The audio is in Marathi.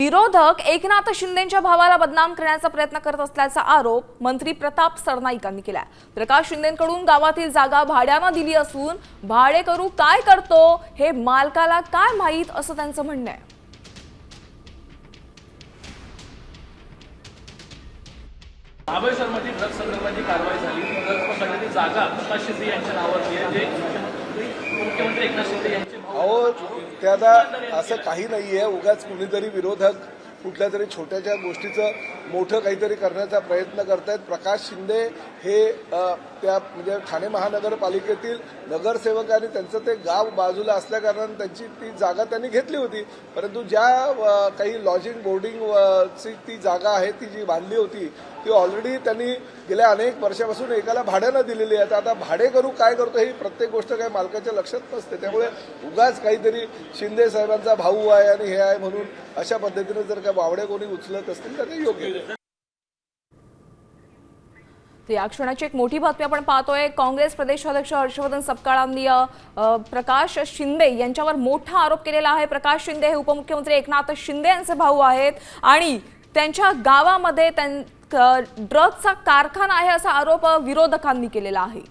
विरोधक एकनाथ शिंदेंच्या भावाला बदनाम करण्याचा प्रयत्न करत असल्याचा आरोप मंत्री प्रताप सरनाईकांनी केला। प्रकाश शिंदेंकडून गावातील जागा भाड्याने दिली असून भाडेकरू काय करतो हे मालकाला काय माहित असं त्यांचं म्हणणं आहे। महाबळेश्वरमध्ये ड्रग्ज संदर्भाची कारवाई झाली। ड्रग्ज पकडण्याची जागा प्रकाश शिंदे यांच्या नावावरती आहे, जे मुख्यमंत्री एकनाथ शिंदे यांचे अहो त्याला असं काही नाहीये। उगाच कुणीतरी विरोधक कुठल्या तरी छोट्याच्या गोष्टीचं मोठं काहीतरी करण्याचा प्रयत्न करतायत। प्रकाश शिंदे हे त्या म्हणजे ठाणे महानगरपालिकेतील नगरसेवक आणि त्यांचं ते गाव बाजूला असल्या कारणाने त्यांची ती जागा त्यांनी घेतली होती, परंतु ज्या काही लॉजिंग बोर्डिंगची ती जागा आहे ती जी बांधली होती ती ऑलरेडी त्यांनी गेल्या अनेक वर्षापासून एकाला भाड्यानं दिलेली आहे। आता भाडेकरू काय करतो ही प्रत्येक गोष्ट काय मालकाच्या लक्षात नसते, त्यामुळे उगाच काहीतरी शिंदे साहेबांचा भाऊ आहे आणि हे आहे म्हणून अशा पद्धतीने जर का बावडे कोणी उचलत असतील तर ते योग्य आहे। या क्षणाची एक मोठी बातमी आपण पाहतोय। काँग्रेस प्रदेशाध्यक्ष हर्षवर्धन सपकाळांनी प्रकाश शिंदे यांच्यावर मोठा आरोप केलेला आहे। प्रकाश शिंदे हे उपमुख्यमंत्री एकनाथ शिंदे यांचे भाऊ आहेत आणि त्यांच्या गावामध्ये ड्रग्जचा कारखाना आहे असा आरोप विरोधकांनी केलेला आहे।